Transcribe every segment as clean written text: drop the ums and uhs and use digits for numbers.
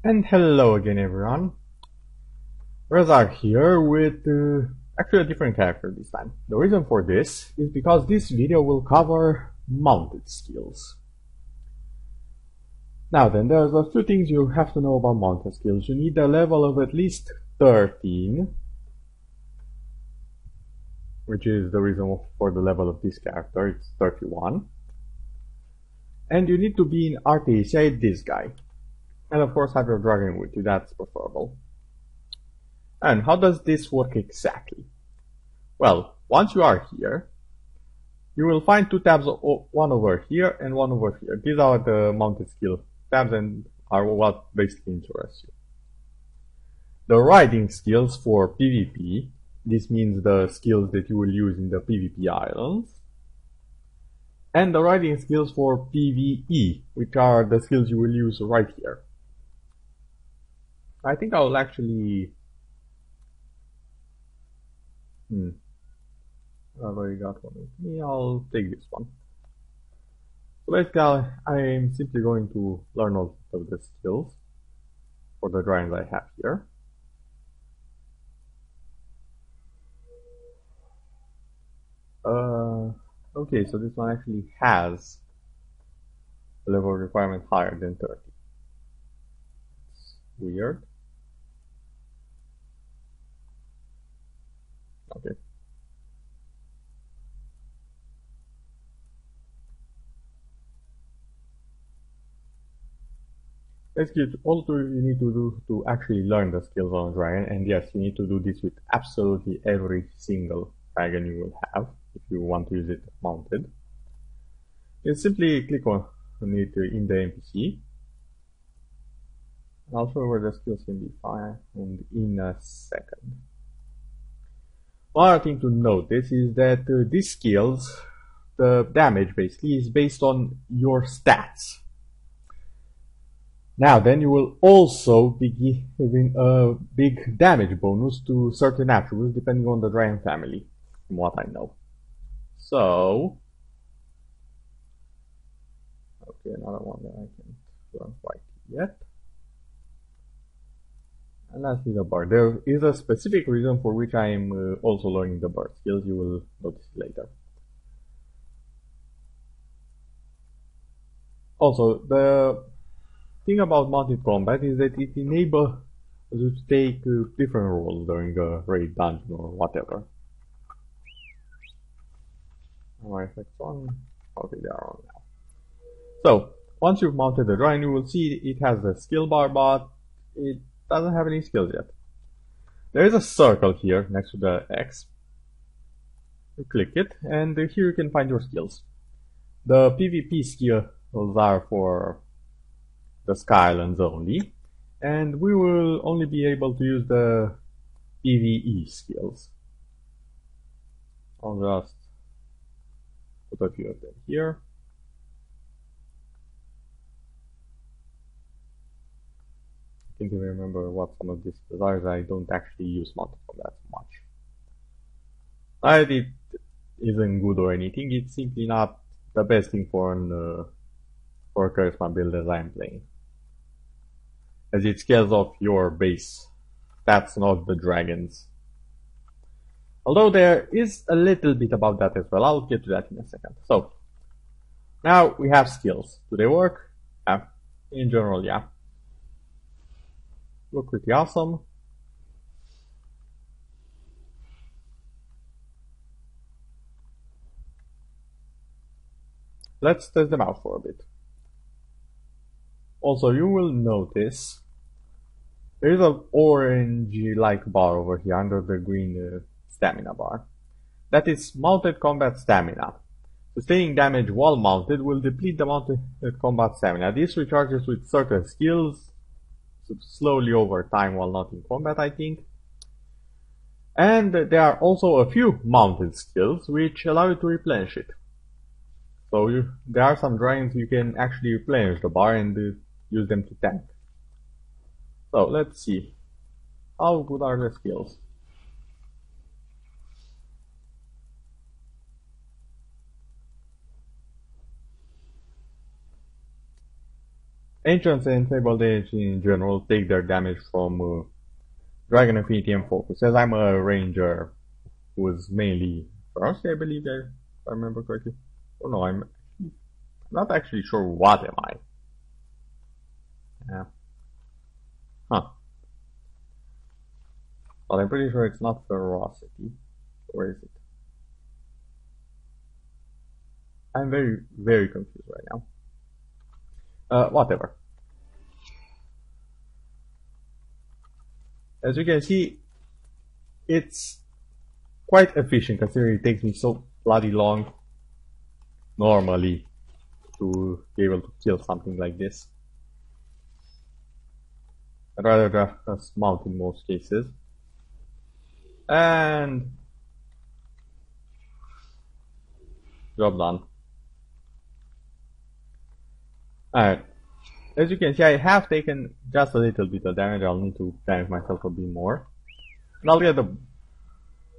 And hello again everyone, Razak here with actually a different character this time. The reason for this is because this video will cover mounted skills. Now then, there's a few things you have to know about mounted skills. You need a level of at least 13, which is the reason for the level of this character, it's 31. And you need to be in Artesia, this guy. And of course have your dragon with you, that's preferable. And how does this work exactly? Well, once you are here, you will find two tabs, one over here and one over here. These are the mounted skill tabs and are what basically interests you. The riding skills for PvP, this means the skills that you will use in the PvP islands. And the riding skills for PvE, which are the skills you will use right here. I think I will actually... I already got one with me, I'll take this one. So basically, I'm simply going to learn all of the skills for the dragons I have here. Okay, so this one actually has a level requirement higher than 30. It's weird. Okay. Basically, all you need to do to actually learn the skills on a dragon, and yes, you need to do this with absolutely every single dragon you will have if you want to use it mounted. You simply click on it in the NPC. I'll show you where the skills can be found in a second. One other thing to notice is that these skills, the damage basically, is based on your stats. Now then, you will also be giving a big damage bonus to certain attributes depending on the dragon family, from what I know. So, okay, another one that I can't learn quite yet. And lastly, the bar. There is a specific reason for which I am also learning the bar skills. You will notice later. Also, the thing about mounted combat is that it enables you to take different roles during a raid dungeon or whatever. My effects on. Okay, they are on now. So, once you've mounted the dragon, you will see it has a skill bar, but it doesn't have any skills yet. There is a circle here next to the X. You click it, and here you can find your skills. The PvP skills are for the Skylands only, and we will only be able to use the PvE skills. I'll just put a few of them here. I think I remember what some of these skills are, as I don't actually use mounted combat much. It isn't good or anything, it's simply not the best thing for a charisma build as I'm playing, as it scales off your base. That's not the dragons. Although there is a little bit about that as well. I'll get to that in a second. So, now we have skills. Do they work? Yeah. In general, yeah. Look pretty awesome. Let's test them out for a bit. Also, you will notice there is an orange-like bar over here under the green stamina bar. That is mounted combat stamina. Sustaining damage while mounted will deplete the mounted combat stamina. This recharges with certain skills slowly over time while not in combat, I think. And there are also a few mounted skills which allow you to replenish it. So there are some dragons you can actually replenish the bar and use them to tank. So let's see. How good are the skills? Ancients and Fabled Age in general take their damage from Dragon Affinity and Focus. As I'm a ranger who is mainly Ferocity, I believe, if I remember correctly. Oh no, I'm not actually sure what am I. Yeah. Huh. But I'm pretty sure it's not Ferocity. Where is it? I'm very, very confused right now. Whatever. As you can see, it's quite efficient considering it takes me so bloody long normally to be able to kill something like this. I'd rather just mount in most cases. And job done. Alright. As you can see, I have taken just a little bit of damage. I'll need to damage myself a bit more. And I'll get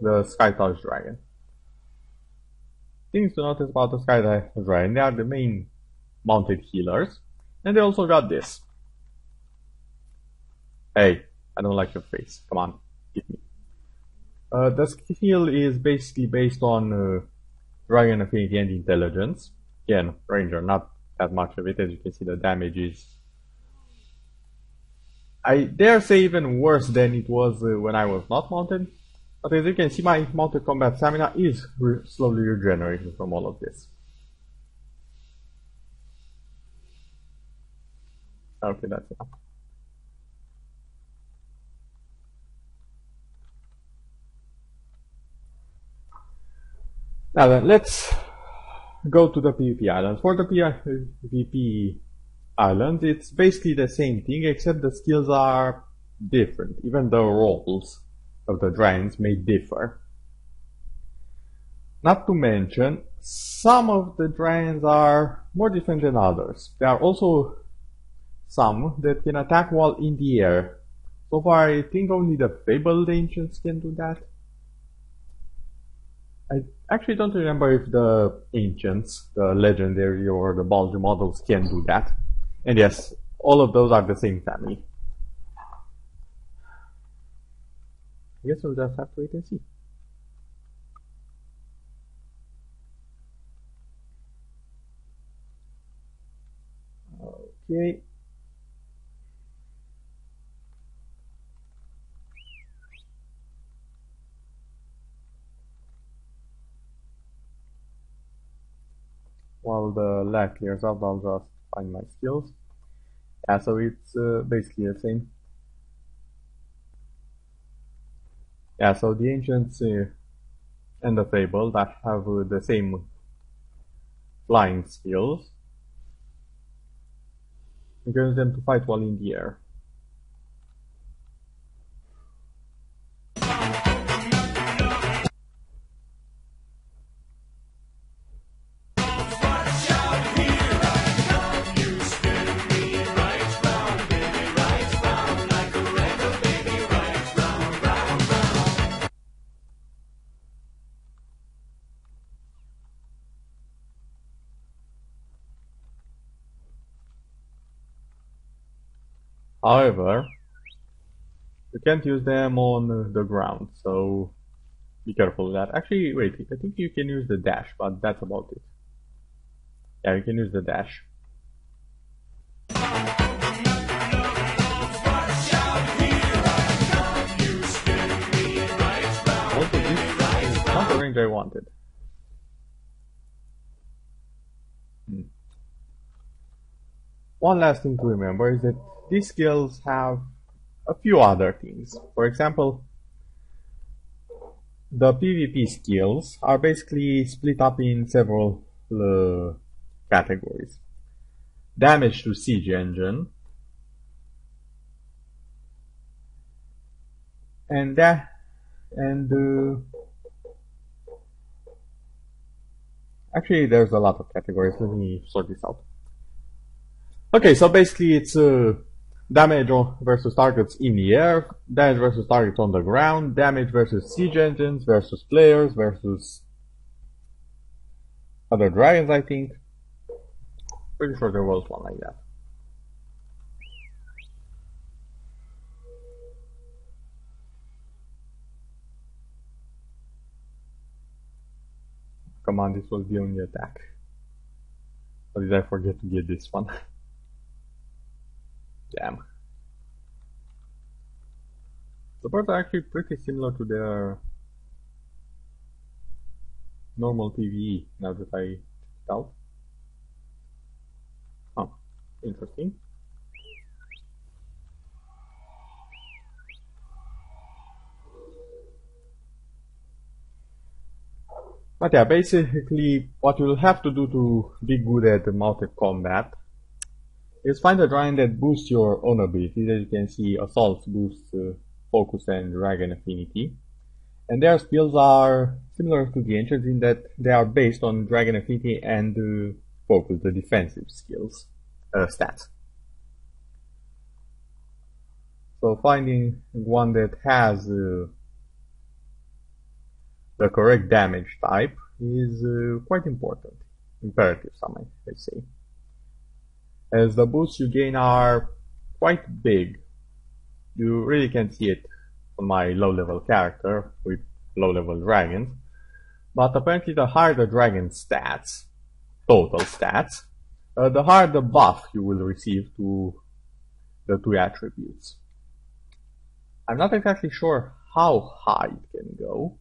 the Sky Touch Dragon. Things to notice about the Sky Touch Dragon: they are the main mounted healers. And they also got this. Hey, I don't like your face. Come on, hit me. The skill is basically based on Dragon Affinity and Intelligence. Again, Ranger, not that much of it. As you can see, the damage is, I dare say, even worse than it was when I was not mounted. But as you can see, my mounted combat stamina is slowly regenerating from all of this. Okay, that's enough. Now then, let's go to the PvP islands. For the PvP islands, it's basically the same thing, except the skills are different. Even the roles of the dragons may differ. Not to mention, some of the dragons are more different than others. There are also some that can attack while in the air. So far, I think only the Fabled Ancients can do that. I actually don't remember if the Ancients, the Legendary or the Baldur models can do that. And yes, all of those are the same family. I guess we'll just have to wait and see. Okay. While the lag clears up, I'll just find my skills. Yeah, so it's basically the same. Yeah, so the Ancients and the Fabled that have the same flying skills. You can use them to fight while in the air. However, you can't use them on the ground, so be careful of that. Actually, wait, I think you can use the dash, but that's about it. Yeah, you can use the dash. Also, this is not the range I wanted. One last thing to remember is that these skills have a few other things. For example, the PvP skills are basically split up in several categories. Damage to Siege Engine, actually there's a lot of categories. Let me sort this out. Okay, so basically it's damage versus targets in the air, damage versus targets on the ground, damage versus siege engines, versus players, versus other dragons, I think. Pretty sure there was one like that. come on, this was the only attack. Or did I forget to get this one? Damn. The birds are actually pretty similar to their normal PvE, now that I checked it out. Huh, interesting. But yeah, basically what you'll have to do to be good at the mounted combat is find a dragon that boosts your own abilities. As you can see, Assault boosts Focus and Dragon Affinity. And their skills are similar to the Ancients in that they are based on Dragon Affinity and Focus, the defensive skills, stats. So finding one that has the correct damage type is quite important. Imperative, some I say. As the boosts you gain are quite big. You really can't see it on my low-level character with low-level dragons. But apparently the higher the dragon stats, total stats, the higher the buff you will receive to the two attributes. I'm not exactly sure how high it can go.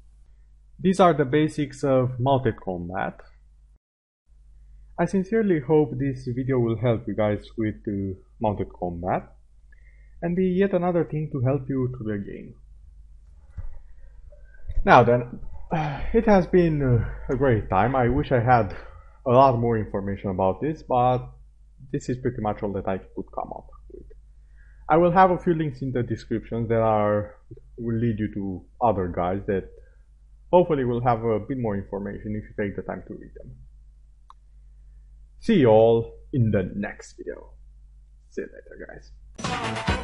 These are the basics of mounted combat. I sincerely hope this video will help you guys with mounted combat and be yet another thing to help you through the game. Now then, it has been a great time. I wish I had a lot more information about this, but this is pretty much all that I could come up with. I will have a few links in the description that will lead you to other guides that hopefully will have a bit more information if you take the time to read them. See you all in the next video. See you later, guys.